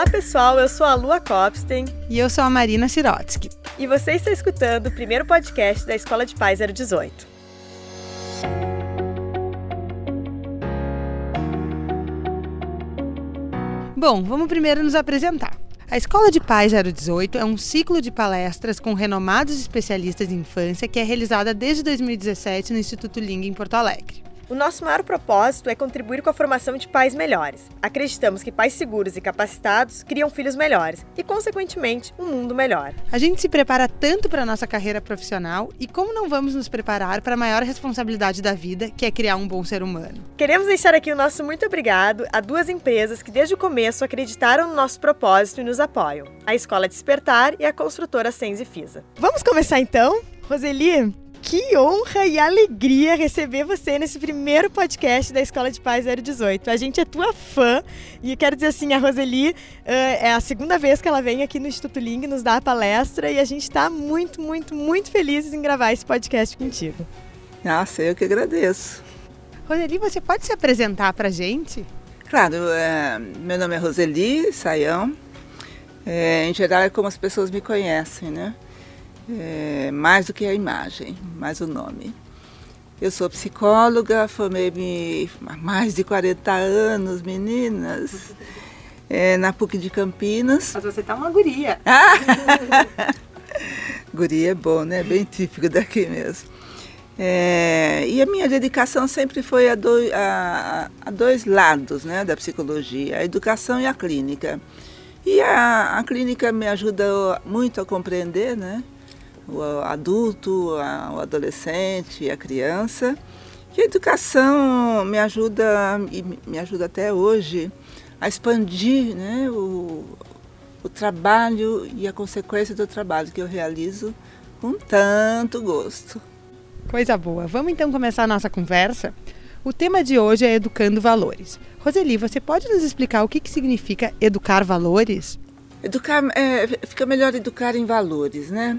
Olá pessoal, eu sou a Lua Kopstein. E eu sou a Marina Sirotsky. E você está escutando o primeiro podcast da Escola de Paz 018. Bom, vamos primeiro nos apresentar. A Escola de Paz 018 é um ciclo de palestras com renomados especialistas em infância que é realizada desde 2017 no Instituto Ling, em Porto Alegre. O nosso maior propósito é contribuir com a formação de pais melhores. Acreditamos que pais seguros e capacitados criam filhos melhores e, consequentemente, um mundo melhor. A gente se prepara tanto para a nossa carreira profissional e como não vamos nos preparar para a maior responsabilidade da vida, que é criar um bom ser humano. Queremos deixar aqui o nosso muito obrigado a duas empresas que desde o começo acreditaram no nosso propósito e nos apoiam: a Escola Despertar e a construtora Sense Fisa. Vamos começar então? Roseli, que honra e alegria receber você nesse primeiro podcast da Escola de Paz 018. A gente é tua fã e quero dizer assim, a Roseli é a segunda vez que ela vem aqui no Instituto Ling nos dar a palestra e a gente está muito felizes em gravar esse podcast contigo. Nossa, eu que agradeço. Roseli, você pode se apresentar pra gente? Claro, meu nome é Roseli Saião. Em geral é como as pessoas me conhecem, né? Mais do que a imagem, mais o nome. Eu sou psicóloga, formei-me há mais de 40 anos, meninas, na PUC de Campinas. Mas você tá uma guria. Guria é bom, né? Bem típico daqui mesmo. E a minha dedicação sempre foi a dois lados, né, da psicologia, a educação e a clínica. E a clínica me ajuda muito a compreender, né, o adulto, o adolescente, a criança. E a educação me ajuda, e me ajuda até hoje, a expandir, né, o trabalho e a consequência do trabalho que eu realizo com tanto gosto. Coisa boa. Vamos então começar a nossa conversa? O tema de hoje é Educando Valores. Roseli, você pode nos explicar o que significa educar valores? Fica melhor educar em valores, né?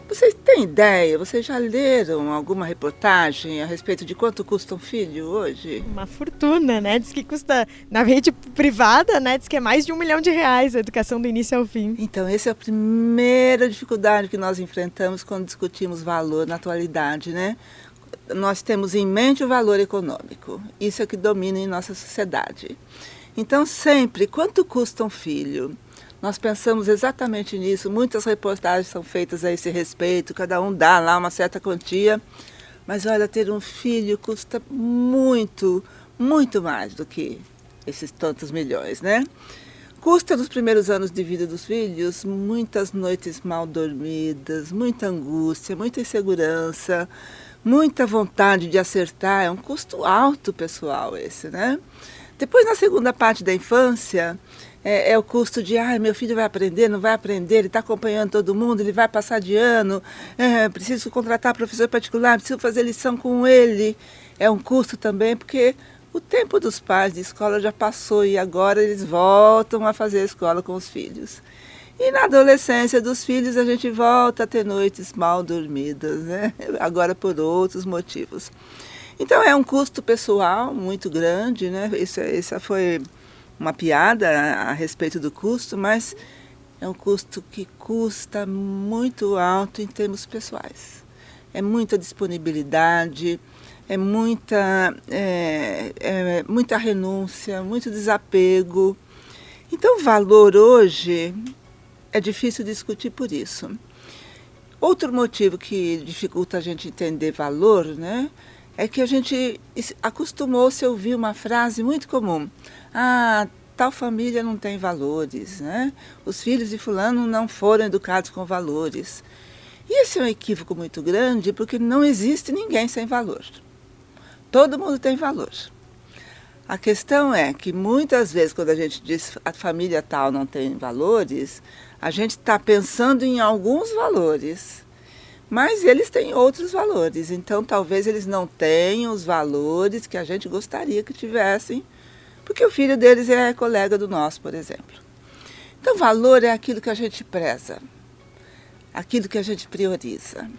Vocês têm ideia, vocês já leram alguma reportagem a respeito de quanto custa um filho hoje? Uma fortuna, né? Diz que custa, na rede privada, né? Diz que é mais de R$1 milhão a educação do início ao fim. Então, essa é a primeira dificuldade que nós enfrentamos quando discutimos valor na atualidade, né? Nós temos em mente o valor econômico. Isso é o que domina em nossa sociedade. Então, sempre, quanto custa um filho? Nós pensamos exatamente nisso, muitas reportagens são feitas a esse respeito, cada um dá lá uma certa quantia, mas olha, ter um filho custa muito mais do que esses tantos milhões, né? Custa nos primeiros anos de vida dos filhos muitas noites mal dormidas, muita angústia, muita insegurança, muita vontade de acertar, é um custo alto pessoal esse, né? Depois, na segunda parte da infância, é o custo de, meu filho vai aprender, não vai aprender, ele está acompanhando todo mundo, ele vai passar de ano, preciso contratar professor particular, preciso fazer lição com ele. É um custo também, porque o tempo dos pais de escola já passou e agora eles voltam a fazer a escola com os filhos. E na adolescência dos filhos a gente volta a ter noites mal dormidas, né? Agora por outros motivos. Então é um custo pessoal muito grande, né? Essa foi uma piada a respeito do custo, mas é um custo que custa muito alto em termos pessoais. É muita disponibilidade, é muita renúncia, muito desapego. Então, o valor hoje é difícil discutir por isso. Outro motivo que dificulta a gente entender valor, né, é que a gente acostumou-se a ouvir uma frase muito comum. Tal família não tem valores, né? Os filhos de fulano não foram educados com valores. E esse é um equívoco muito grande, porque não existe ninguém sem valor. Todo mundo tem valor. A questão é que muitas vezes quando a gente diz a família tal não tem valores, a gente está pensando em alguns valores. Mas eles têm outros valores, então talvez eles não tenham os valores que a gente gostaria que tivessem, porque o filho deles é colega do nosso, por exemplo. Então, valor é aquilo que a gente preza, aquilo que a gente prioriza.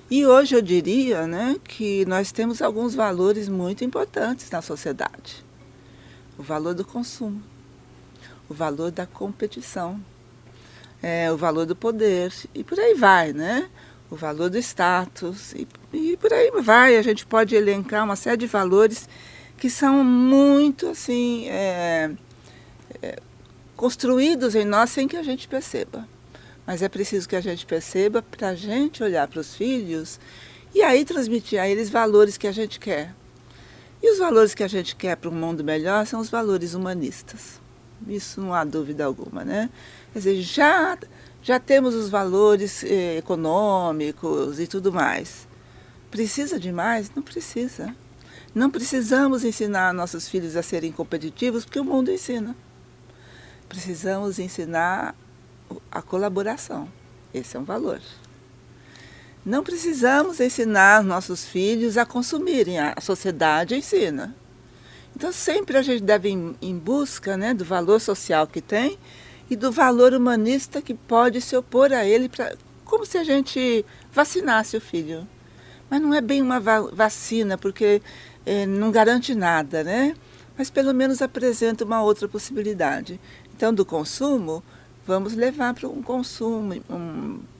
E hoje eu diria, né, que nós temos alguns valores muito importantes na sociedade. O valor do consumo, o valor da competição, o valor do poder, e por aí vai, né? O valor do status, e por aí vai. A gente pode elencar uma série de valores que são muito, assim, construídos em nós sem que a gente perceba. Mas é preciso que a gente perceba para a gente olhar para os filhos e aí transmitir a eles valores que a gente quer. E os valores que a gente quer para um mundo melhor são os valores humanistas. Isso não há dúvida alguma, né? Quer dizer, já temos os valores econômicos e tudo mais. Precisa de mais? Não precisa. Não precisamos ensinar nossos filhos a serem competitivos porque o mundo ensina. Precisamos ensinar a colaboração. Esse é um valor. Não precisamos ensinar nossos filhos a consumirem, a sociedade ensina. Então sempre a gente deve ir em busca, né, do valor social que tem e do valor humanista que pode se opor a ele, como se a gente vacinasse o filho. Mas não é bem uma vacina, porque não garante nada, né? Mas pelo menos apresenta uma outra possibilidade. Então, do consumo, vamos levar para um consumo,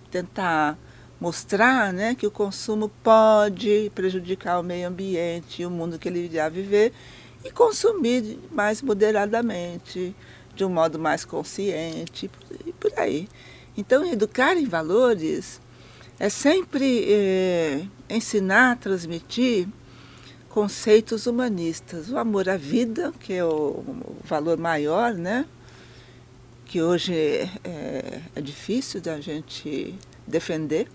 tentar mostrar, né, que o consumo pode prejudicar o meio ambiente e o mundo que ele irá viver e consumir mais moderadamente, de um modo mais consciente, e por aí. Então, educar em valores é sempre ensinar, transmitir conceitos humanistas. O amor à vida, que é o valor maior, né, que hoje é difícil da gente defender,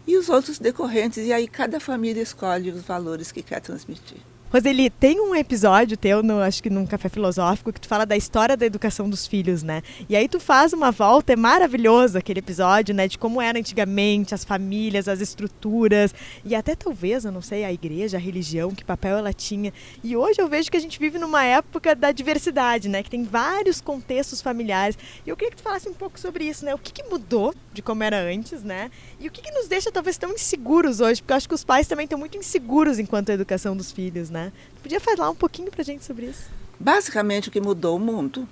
e os outros decorrentes, e aí cada família escolhe os valores que quer transmitir. Roseli, tem um episódio teu, acho que num Café Filosófico, que tu fala da história da educação dos filhos, né? E aí tu faz uma volta, é maravilhoso aquele episódio, né? De como era antigamente, as famílias, as estruturas, e até talvez, eu não sei, a igreja, a religião, que papel ela tinha. E hoje eu vejo que a gente vive numa época da diversidade, né? Que tem vários contextos familiares. E eu queria que tu falasse um pouco sobre isso, né? O que mudou de como era antes, né? E o que nos deixa talvez tão inseguros hoje? Porque eu acho que os pais também estão muito inseguros enquanto a educação dos filhos, né? Podia falar um pouquinho pra gente sobre isso? Basicamente o que mudou o mundo.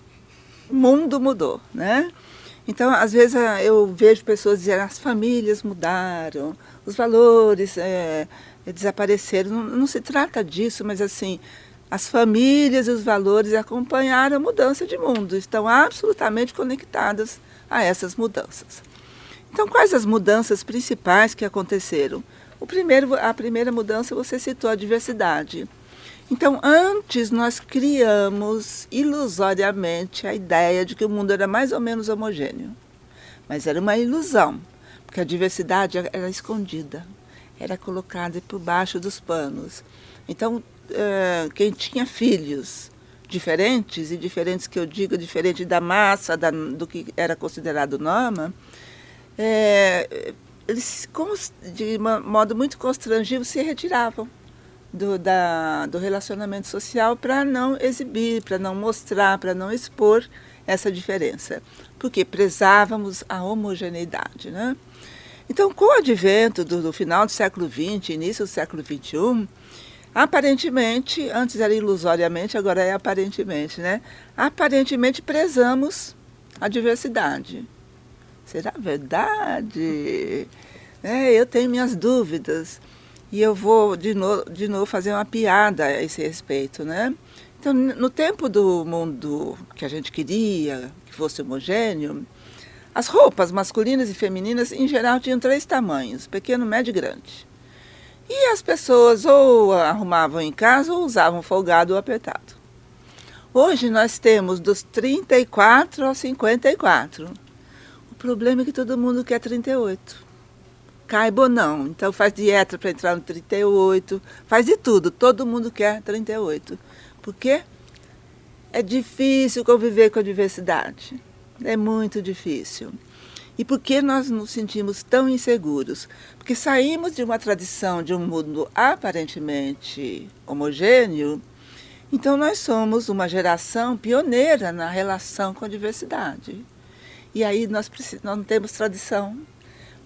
O mundo mudou, né? Então, às vezes eu vejo pessoas dizendo as famílias mudaram, os valores desapareceram. Não se trata disso, mas assim, as famílias e os valores acompanharam a mudança de mundo, estão absolutamente conectadas a essas mudanças. Então, quais as mudanças principais que aconteceram? A primeira mudança, você citou a diversidade. Então, antes nós criamos ilusoriamente a ideia de que o mundo era mais ou menos homogêneo. Mas era uma ilusão, porque a diversidade era escondida, era colocada por baixo dos panos. Então, quem tinha filhos diferentes, e diferentes que eu digo, diferente da massa, do que era considerado norma, eles, de modo muito constrangido, se retiravam do relacionamento social para não exibir, para não mostrar, para não expor essa diferença, porque prezávamos a homogeneidade, né? Então, com o advento do final do século XX, início do século XXI, aparentemente, antes era ilusoriamente, agora é aparentemente, né? Aparentemente prezamos a diversidade. Será verdade? Eu tenho minhas dúvidas. E eu vou de novo fazer uma piada a esse respeito, né? Então, no tempo do mundo que a gente queria que fosse homogêneo, as roupas masculinas e femininas, em geral, tinham 3 tamanhos, pequeno, médio e grande. E as pessoas ou arrumavam em casa ou usavam folgado ou apertado. Hoje nós temos dos 34 aos 54. O problema é que todo mundo quer 38. Caiba ou não. Então faz dieta para entrar no 38, faz de tudo. Todo mundo quer 38. Por quê? É difícil conviver com a diversidade. É muito difícil. E por que nós nos sentimos tão inseguros? Porque saímos de uma tradição de um mundo aparentemente homogêneo, então nós somos uma geração pioneira na relação com a diversidade. E aí nós não temos tradição.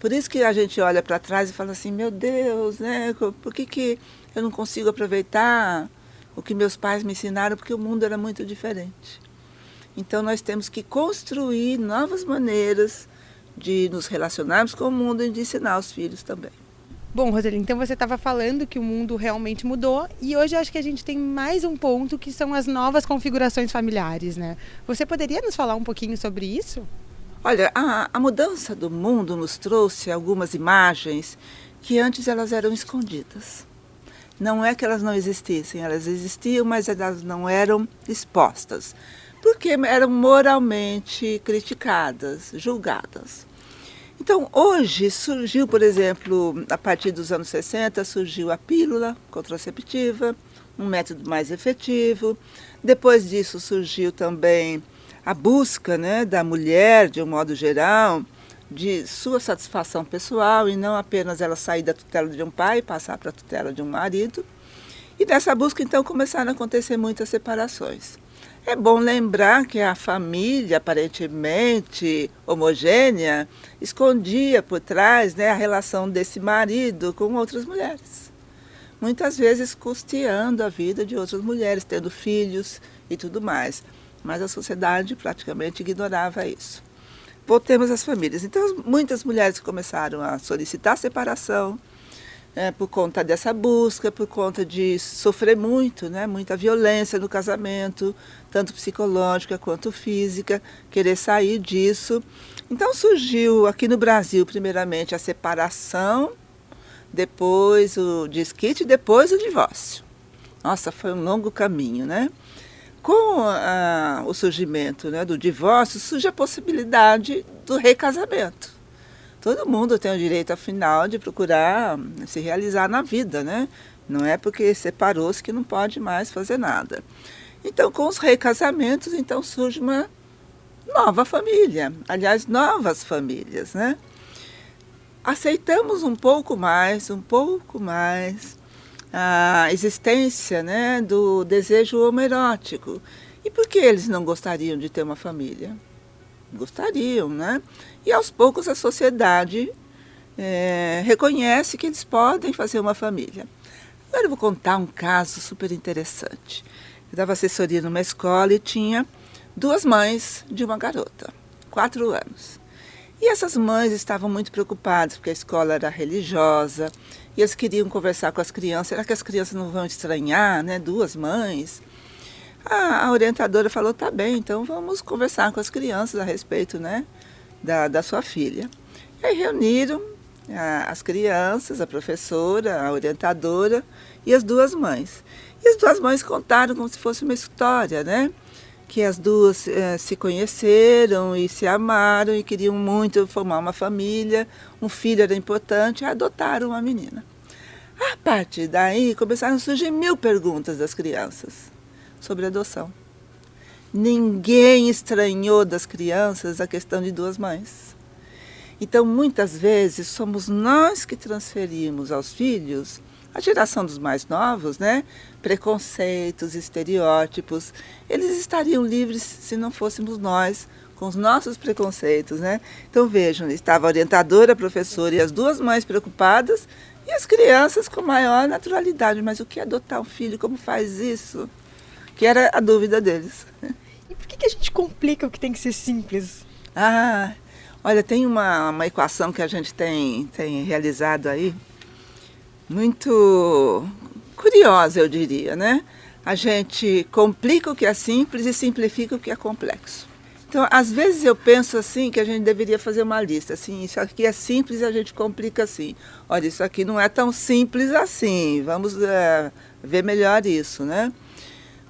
Por isso que a gente olha para trás e fala assim, meu Deus, né? Por que eu não consigo aproveitar o que meus pais me ensinaram? Porque o mundo era muito diferente. Então nós temos que construir novas maneiras de nos relacionarmos com o mundo e de ensinar os filhos também. Bom, Roseli, então você estava falando que o mundo realmente mudou e hoje eu acho que a gente tem mais um ponto que são as novas configurações familiares, né? Você poderia nos falar um pouquinho sobre isso? Olha, a mudança do mundo nos trouxe algumas imagens que antes elas eram escondidas. Não é que elas não existissem, elas existiam, mas elas não eram expostas, porque eram moralmente criticadas, julgadas. Então, hoje surgiu, por exemplo, a partir dos anos 60, surgiu a pílula contraceptiva, um método mais efetivo. Depois disso surgiu também a busca, né, da mulher, de um modo geral, de sua satisfação pessoal e não apenas ela sair da tutela de um pai e passar para a tutela de um marido. E nessa busca, então, começaram a acontecer muitas separações. É bom lembrar que a família, aparentemente homogênea, escondia por trás, né, a relação desse marido com outras mulheres. Muitas vezes custeando a vida de outras mulheres, tendo filhos e tudo mais. Mas a sociedade praticamente ignorava isso. Voltemos às famílias. Então, muitas mulheres começaram a solicitar separação, por conta dessa busca, por conta de sofrer muito, né, muita violência no casamento, tanto psicológica quanto física, querer sair disso. Então surgiu aqui no Brasil, primeiramente, a separação, depois o desquite e depois o divórcio. Nossa, foi um longo caminho, né? Com o surgimento, né, do divórcio, surge a possibilidade do recasamento. Todo mundo tem o direito, afinal, de procurar se realizar na vida, né? Não é porque separou-se que não pode mais fazer nada. Então, com os recasamentos, então surge uma nova família. Aliás, novas famílias, né? Aceitamos um pouco mais a existência, né, do desejo homoerótico. E por que eles não gostariam de ter uma família? Gostariam, né? E aos poucos a sociedade reconhece que eles podem fazer uma família. Agora eu vou contar um caso super interessante. Eu dava assessoria numa escola e tinha 2 mães de uma garota, 4 anos. E essas mães estavam muito preocupadas, porque a escola era religiosa, e eles queriam conversar com as crianças. Será que as crianças não vão estranhar, né? 2 mães? A orientadora falou, tá bem, então vamos conversar com as crianças a respeito, né, da sua filha. E aí reuniram as crianças, a professora, a orientadora e as 2 mães. E as 2 mães contaram como se fosse uma história, né? Que as 2 se conheceram e se amaram e queriam muito formar uma família, um filho era importante e adotaram uma menina. A partir daí começaram a surgir 1000 perguntas das crianças sobre adoção. Ninguém estranhou das crianças a questão de 2 mães. Então, muitas vezes, somos nós que transferimos aos filhos, a geração dos mais novos, né, preconceitos, estereótipos. Eles estariam livres se não fôssemos nós, com os nossos preconceitos, né? Então, vejam, estava a orientadora, a professora e as 2 mães preocupadas e as crianças com maior naturalidade. Mas o que é adotar um filho? Como faz isso? Que era a dúvida deles. E por que a gente complica o que tem que ser simples? Olha, tem uma equação que a gente tem realizado aí, muito curiosa, eu diria, né? A gente complica o que é simples e simplifica o que é complexo. Então, às vezes eu penso assim que a gente deveria fazer uma lista, assim, isso aqui é simples e a gente complica assim. Olha, isso aqui não é tão simples assim, vamos ver melhor isso, né?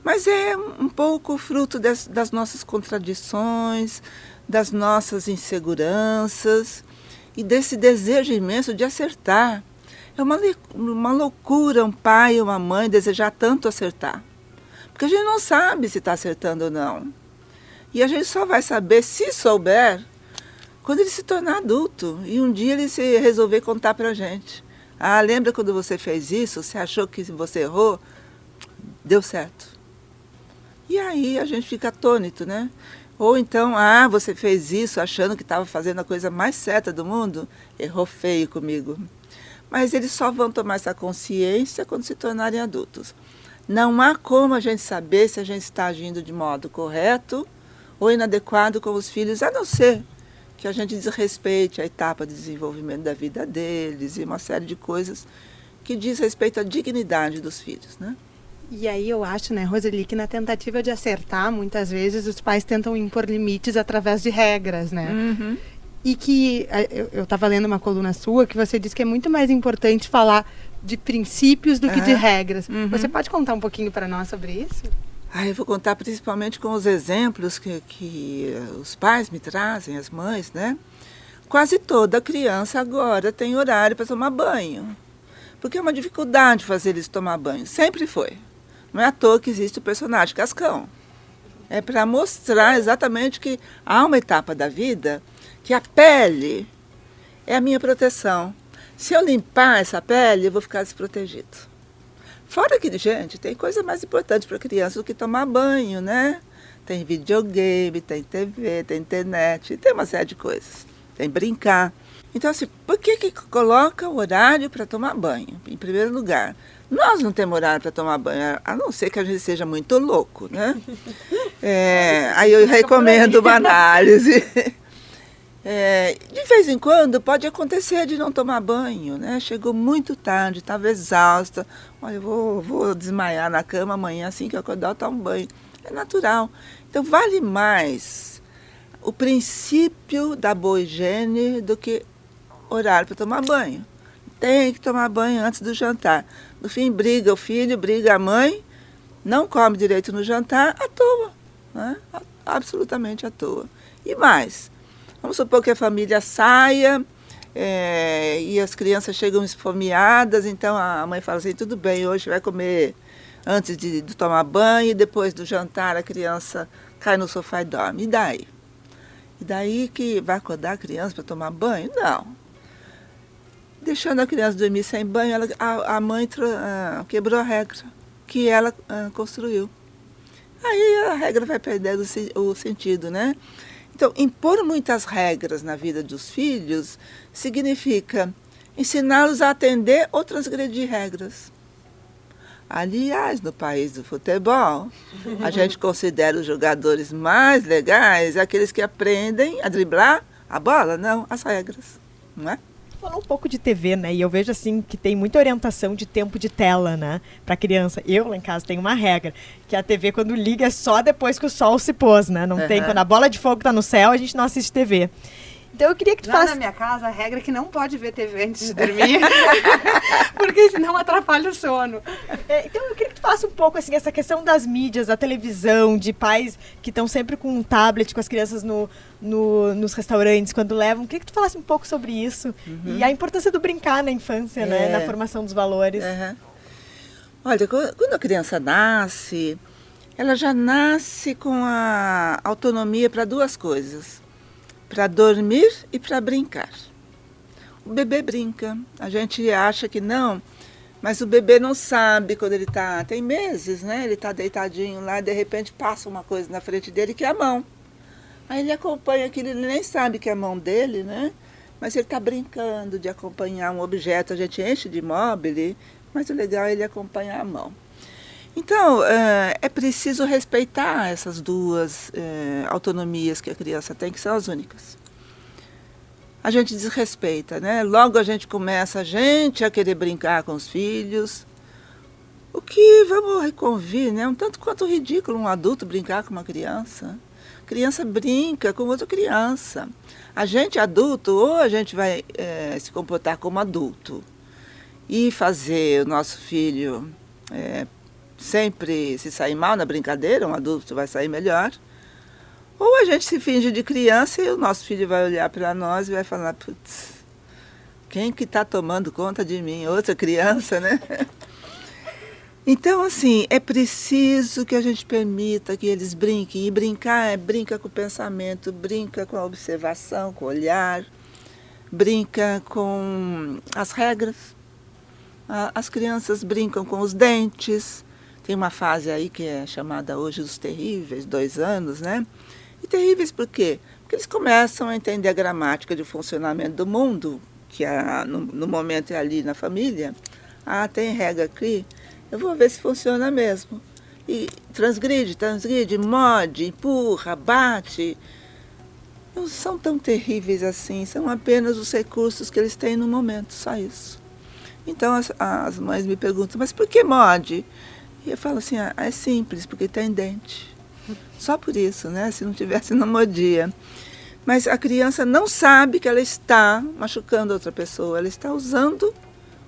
Mas é um pouco fruto das nossas contradições, das nossas inseguranças e desse desejo imenso de acertar. É uma loucura um pai ou uma mãe desejar tanto acertar. Porque a gente não sabe se está acertando ou não. E a gente só vai saber, se souber, quando ele se tornar adulto. E um dia ele se resolver contar para a gente. Lembra quando você fez isso? Você achou que você errou? Deu certo. E aí a gente fica atônito, né? Ou então, você fez isso achando que estava fazendo a coisa mais certa do mundo? Errou feio comigo. Mas eles só vão tomar essa consciência quando se tornarem adultos. Não há como a gente saber se a gente está agindo de modo correto ou inadequado com os filhos, a não ser que a gente desrespeite a etapa de desenvolvimento da vida deles e uma série de coisas que diz respeito à dignidade dos filhos, né? E aí eu acho, né, Roseli, que na tentativa de acertar, muitas vezes os pais tentam impor limites através de regras, né? Uhum. E que eu estava lendo uma coluna sua que você disse que é muito mais importante falar de princípios do que de regras. Uhum. Você pode contar um pouquinho para nós sobre isso? Eu vou contar principalmente com os exemplos que os pais me trazem, as mães, né? Quase toda criança agora tem horário para tomar banho. Porque é uma dificuldade fazer eles tomar banho. Sempre foi. Não é à toa que existe o personagem Cascão. É para mostrar exatamente que há uma etapa da vida que a pele é a minha proteção. Se eu limpar essa pele, eu vou ficar desprotegido. Fora que, gente, tem coisa mais importante para a criança do que tomar banho, né? Tem videogame, tem TV, tem internet, tem uma série de coisas. Tem brincar. Então, assim, por que coloca o horário para tomar banho? Em primeiro lugar, nós não temos horário para tomar banho, a não ser que a gente seja muito louco, né? Aí eu recomendo uma análise. De vez em quando pode acontecer de não tomar banho, né? Chegou muito tarde, estava exausta. Olha, eu vou desmaiar na cama amanhã, assim que eu acordar, eu tomo banho. É natural. Então, vale mais o princípio da boa higiene do que horário para tomar banho. Tem que tomar banho antes do jantar. No fim, briga o filho, briga a mãe, não come direito no jantar, à toa, né? Absolutamente à toa. E mais, vamos supor que a família saia e as crianças chegam esfomeadas, então a mãe fala assim, tudo bem, hoje vai comer antes de tomar banho, e depois do jantar a criança cai no sofá e dorme. E daí? E daí que vai acordar a criança para tomar banho? Não. Deixando a criança dormir sem banho, a mãe quebrou a regra que ela construiu. Aí a regra vai perdendo o sentido, né? Então, impor muitas regras na vida dos filhos significa ensiná-los a atender ou transgredir regras. Aliás, no país do futebol, a gente considera os jogadores mais legais aqueles que aprendem a driblar a bola, não as regras, não é? Falou um pouco de TV, né? E eu vejo assim que tem muita orientação de tempo de tela, né? Pra criança. Eu lá em casa tenho uma regra, que a TV quando liga é só depois que o sol se pôs, né? Não tem, quando a bola de fogo tá no céu, a gente não assiste TV. Então eu queria que tu Lá na minha casa, a regra é que não pode ver TV antes de dormir, porque senão atrapalha o sono. Então eu queria que tu falasse um pouco assim, essa questão das mídias, da televisão, de pais que estão sempre com um tablet com as crianças nos restaurantes, quando levam. Eu queria que tu falasse um pouco sobre isso e a importância do brincar na infância, né? Na formação dos valores. Olha, quando a criança nasce, ela já nasce com a autonomia para duas coisas. Para dormir e para brincar. O bebê brinca. A gente acha que não, mas o bebê não sabe quando ele tem meses, né? Ele está deitadinho lá e de repente passa uma coisa na frente dele que é a mão. Aí ele acompanha aquilo, ele nem sabe que é a mão dele, né? Mas ele está brincando de acompanhar um objeto. A gente enche de mobile, mas o legal é ele acompanhar a mão. Então, é preciso respeitar essas duas autonomias que a criança tem, que são as únicas. A gente desrespeita, né? Logo a gente começa a querer brincar com os filhos. O que, vamos reconvir, né? Um tanto quanto ridículo um adulto brincar com uma criança. Criança brinca com outra criança. A gente adulto, ou a gente vai se comportar como adulto e fazer o nosso filho sempre se sair mal na brincadeira, um adulto vai sair melhor. Ou a gente se finge de criança e o nosso filho vai olhar para nós e vai falar, putz, quem que está tomando conta de mim? Outra criança, né? Então, assim, é preciso que a gente permita que eles brinquem. E brincar brinca com o pensamento, brinca com a observação, com o olhar, brinca com as regras. As crianças brincam com os dentes. Tem uma fase aí que é chamada hoje dos terríveis, 2 anos, né? E terríveis por quê? Porque eles começam a entender a gramática de funcionamento do mundo, que no momento é ali na família. Tem regra aqui, eu vou ver se funciona mesmo. e transgride, morde, empurra, bate. Não são tão terríveis assim, são apenas os recursos que eles têm no momento, só isso. Então as mães me perguntam, mas por que morde? E eu falo assim, é simples, porque tem dente. Só por isso, né? Se não tivesse, não mordia. Mas a criança não sabe que ela está machucando outra pessoa, ela está usando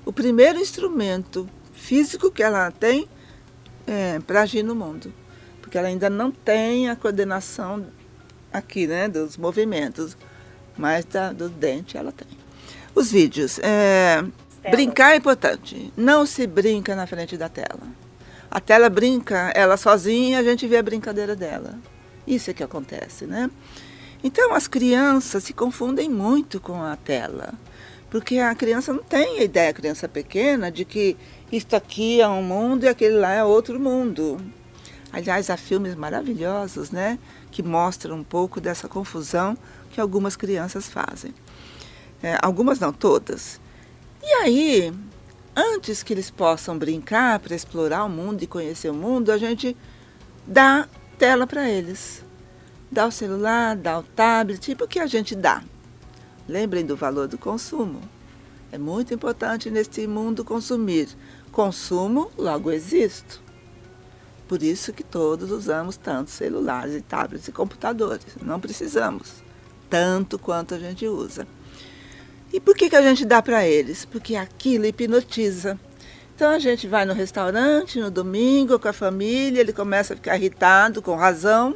o primeiro instrumento físico que ela tem para agir no mundo. Porque ela ainda não tem a coordenação aqui, né, dos movimentos, mas do dente ela tem. Os vídeos. Brincar é importante. Não se brinca na frente da tela. A tela brinca, ela sozinha, a gente vê a brincadeira dela. Isso é que acontece, né? Então, as crianças se confundem muito com a tela. Porque a criança não tem a ideia, a criança pequena, de que isto aqui é um mundo e aquele lá é outro mundo. Aliás, há filmes maravilhosos, né, que mostram um pouco dessa confusão que algumas crianças fazem. Algumas não, todas. E aí, antes que eles possam brincar para explorar o mundo e conhecer o mundo, a gente dá tela para eles. Dá o celular, dá o tablet, porque a gente dá. Lembrem do valor do consumo. É muito importante neste mundo consumir. Consumo, logo existo. Por isso que todos usamos tanto celulares e tablets e computadores. Não precisamos, tanto quanto a gente usa. E por que a gente dá para eles? Porque aquilo hipnotiza. Então a gente vai no restaurante no domingo com a família, ele começa a ficar irritado, com razão,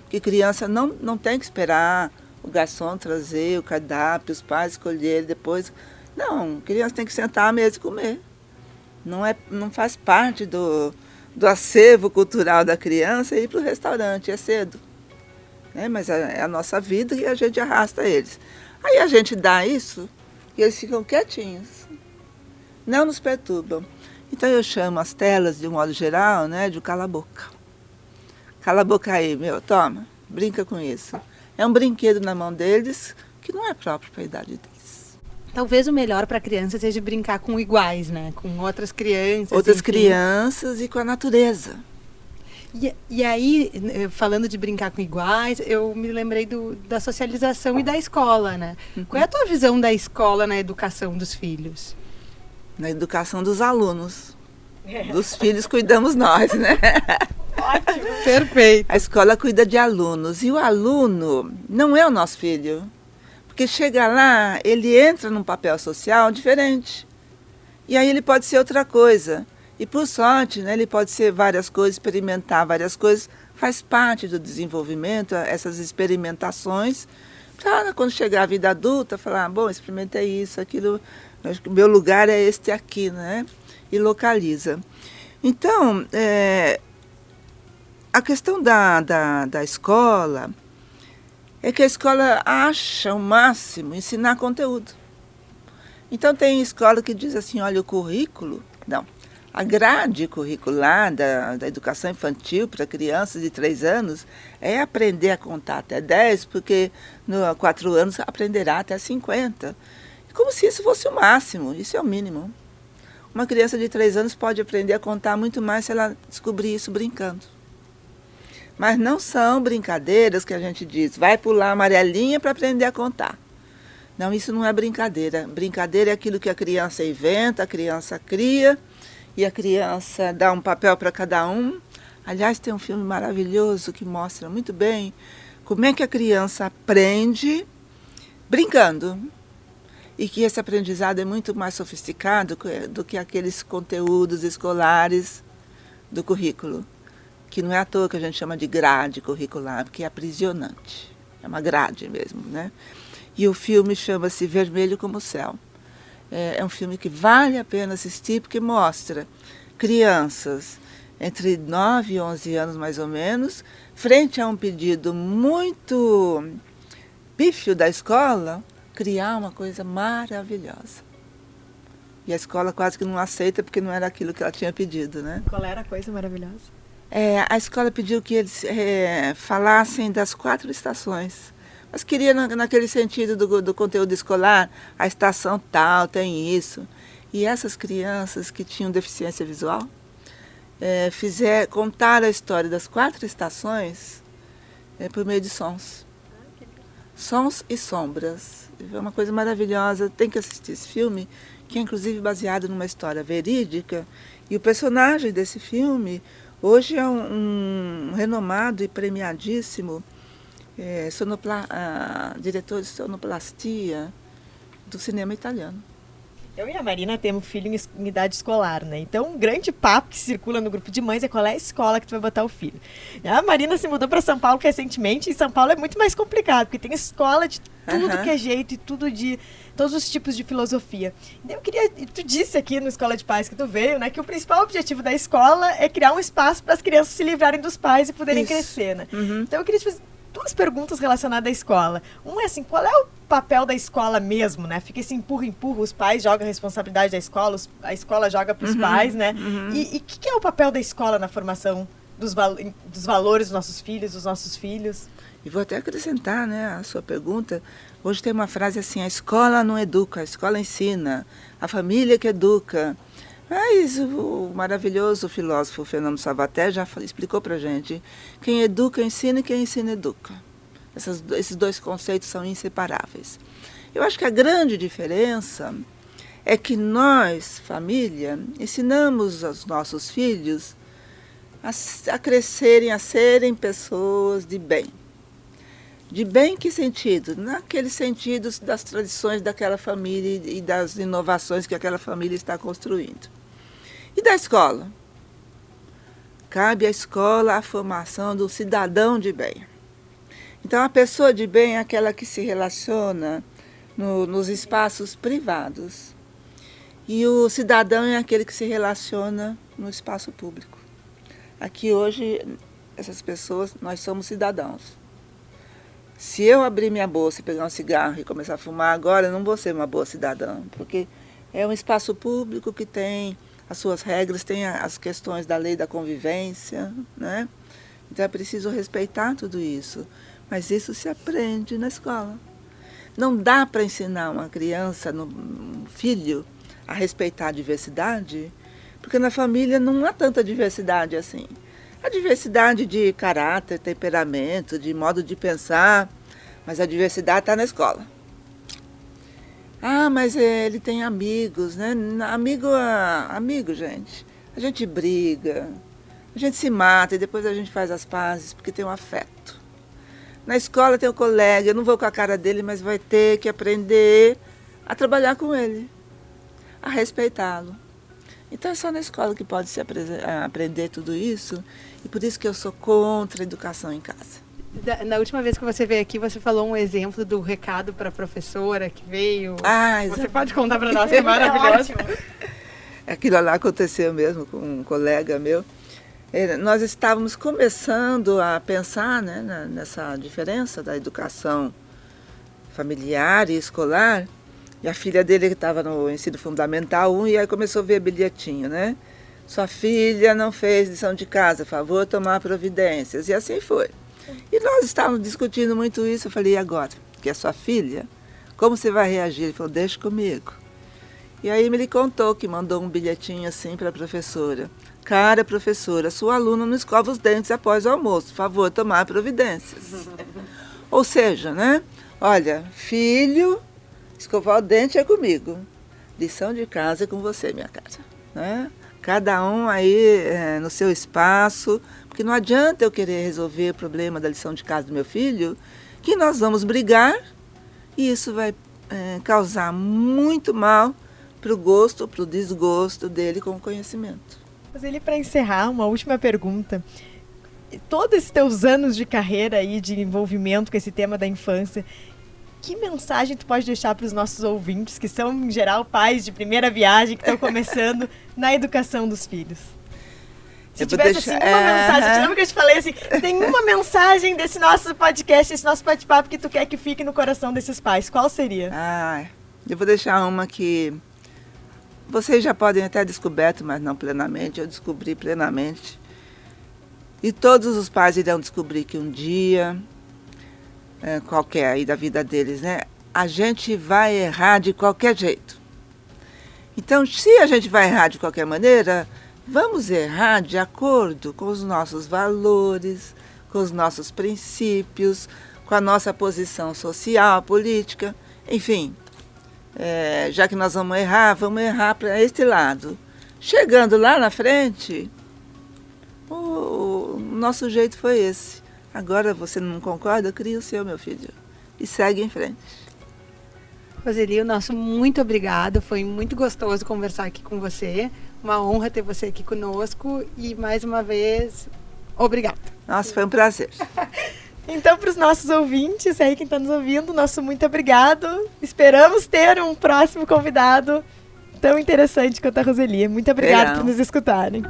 porque criança não tem que esperar o garçom trazer o cardápio, os pais escolherem depois. Não, criança tem que sentar à mesa e comer. Não faz parte do acervo cultural da criança ir para o restaurante, é cedo. Mas é a nossa vida e a gente arrasta eles. Aí a gente dá isso e eles ficam quietinhos. Não nos perturbam. Então eu chamo as telas, de um modo geral, né, de cala a boca. Cala a boca aí, toma, brinca com isso. É um brinquedo na mão deles que não é próprio para a idade deles. Talvez o melhor para a criança seja brincar com iguais, né? Com outras crianças. Outras crianças e com a natureza. E aí, falando de brincar com iguais, eu me lembrei da socialização e da escola, né? Qual é a tua visão da escola na educação dos filhos? Na educação dos alunos. Dos filhos cuidamos nós, né? Ótimo. Perfeito. A escola cuida de alunos. E o aluno não é o nosso filho. Porque chega lá, ele entra num papel social diferente. E aí ele pode ser outra coisa. E por sorte, né, ele pode ser várias coisas, experimentar várias coisas. Faz parte do desenvolvimento, essas experimentações. Para quando chegar a vida adulta, falar, bom, experimentei isso, aquilo, acho que o meu lugar é este aqui, né? E localiza. Então, a questão da escola é que a escola acha o máximo ensinar conteúdo. Então tem escola que diz assim, olha, o currículo, não, a grade curricular da educação infantil para crianças de 3 anos é aprender a contar até 10, porque no 4 anos aprenderá até 50. Como se isso fosse o máximo, isso é o mínimo. Uma criança de 3 anos pode aprender a contar muito mais se ela descobrir isso brincando. Mas não são brincadeiras que a gente diz, vai pular a amarelinha para aprender a contar. Não, isso não é brincadeira. Brincadeira é aquilo que a criança inventa, a criança cria, e a criança dá um papel para cada um. Aliás, tem um filme maravilhoso que mostra muito bem como é que a criança aprende brincando. E que esse aprendizado é muito mais sofisticado do que aqueles conteúdos escolares do currículo. Que não é à toa que a gente chama de grade curricular, porque é aprisionante. É uma grade mesmo, né? E o filme chama-se Vermelho como o Céu. É um filme que vale a pena assistir, porque mostra crianças entre 9 e 11 anos, mais ou menos, frente a um pedido muito pífio da escola, criar uma coisa maravilhosa. E a escola quase que não aceita, porque não era aquilo que ela tinha pedido, né? Qual era a coisa maravilhosa? A escola pediu que eles falassem das 4 estações. Mas queria naquele sentido do conteúdo escolar, a estação tal tem isso. E essas crianças que tinham deficiência visual, contar a história das 4 estações por meio de sons. Sons e sombras. É uma coisa maravilhosa, tem que assistir esse filme, que é inclusive baseado numa história verídica. E o personagem desse filme hoje é um renomado e premiadíssimo diretor de sonoplastia do cinema italiano. Eu e a Marina temos filho em idade escolar, né? Então, um grande papo que circula no grupo de mães é qual é a escola que tu vai botar o filho. A Marina se mudou para São Paulo recentemente, e São Paulo é muito mais complicado, porque tem escola de tudo que é jeito e todos os tipos de filosofia. Então, tu disse aqui no Escola de Pais que tu veio, né, que o principal objetivo da escola é criar um espaço para as crianças se livrarem dos pais e poderem crescer, né? Então, eu queria te fazer 2 perguntas relacionadas à escola. Uma é assim, qual é o papel da escola mesmo, né? Fica esse empurra, os pais jogam a responsabilidade da escola, a escola joga para os pais, né? E o que é o papel da escola na formação dos valores dos nossos filhos? E vou até acrescentar, né, a sua pergunta. Hoje tem uma frase assim, a escola não educa, a escola ensina, a família que educa. Mas o maravilhoso filósofo Fernando Savater já explicou para a gente, quem educa ensina e quem ensina educa. Esses 2 conceitos são inseparáveis. Eu acho que a grande diferença é que nós, família, ensinamos aos nossos filhos a crescerem, a serem pessoas de bem. De bem em que sentido? Naqueles sentidos das tradições daquela família e das inovações que aquela família está construindo. E da escola? Cabe à escola a formação do cidadão de bem. Então, a pessoa de bem é aquela que se relaciona nos espaços privados. E o cidadão é aquele que se relaciona no espaço público. Aqui hoje, essas pessoas, nós somos cidadãos. Se eu abrir minha bolsa e pegar um cigarro e começar a fumar agora, eu não vou ser uma boa cidadã, porque é um espaço público que tem as suas regras, tem as questões da lei da convivência, né? Então é preciso respeitar tudo isso, mas isso se aprende na escola. Não dá para ensinar uma criança, um filho, a respeitar a diversidade, porque na família não há tanta diversidade assim. A diversidade de caráter, temperamento, de modo de pensar, mas a diversidade está na escola. Ah, mas ele tem amigos, né? Amigo, gente. A gente briga, a gente se mata e depois a gente faz as pazes porque tem um afeto. Na escola tem um colega, eu não vou com a cara dele, mas vai ter que aprender a trabalhar com ele, a respeitá-lo. Então é só na escola que pode se aprender tudo isso, e por isso que eu sou contra a educação em casa. Na última vez que você veio aqui, você falou um exemplo do recado para a professora que veio. Você pode contar para nós, que é maravilhoso. Aquilo lá aconteceu mesmo com um colega meu. Nós estávamos começando a pensar, né, nessa diferença da educação familiar e escolar. E a filha dele estava no ensino fundamental 1 e aí começou a ver bilhetinho, né? Sua filha não fez lição de casa, favor tomar providências. E assim foi. E nós estávamos discutindo muito isso. Eu falei, e agora? Que é sua filha? Como você vai reagir? Ele falou, deixa comigo. E aí ele contou que mandou um bilhetinho assim para a professora. Cara professora, sua aluna não escova os dentes após o almoço. Favor tomar providências. Ou seja, né? Olha, filho, escovar o dente é comigo. Lição de casa é com você, minha cara. Né? Cada um aí no seu espaço. Porque não adianta eu querer resolver o problema da lição de casa do meu filho, que nós vamos brigar e isso vai causar muito mal para o gosto, para o desgosto dele com o conhecimento. Mas ele, para encerrar, uma última pergunta. Todos esses teus anos de carreira aí, de envolvimento com esse tema da infância, que mensagem tu pode deixar para os nossos ouvintes, que são, em geral, pais de primeira viagem, que estão começando na educação dos filhos? Se tivesse assim, uma mensagem, te lembra que eu te falei assim, tem uma mensagem desse nosso podcast, desse nosso bate-papo que tu quer que fique no coração desses pais, qual seria? Eu vou deixar uma que vocês já podem até descoberto, mas não plenamente, eu descobri plenamente. E todos os pais irão descobrir que um dia, qualquer aí da vida deles, né, a gente vai errar de qualquer jeito. Então, se a gente vai errar de qualquer maneira, Vamos errar de acordo com os nossos valores, com os nossos princípios, com a nossa posição social, política, enfim. Já que nós vamos errar para este lado. Chegando lá na frente, o nosso jeito foi esse. Agora você não concorda? Cria o seu, meu filho. E segue em frente. Roseli, o nosso muito obrigado. Foi muito gostoso conversar aqui com você. Uma honra ter você aqui conosco. E mais uma vez, obrigada. Nossa, foi um prazer. Então, para os nossos ouvintes, aí quem está nos ouvindo, nosso muito obrigado. Esperamos ter um próximo convidado tão interessante quanto a Roseli. Muito obrigada por nos escutarem.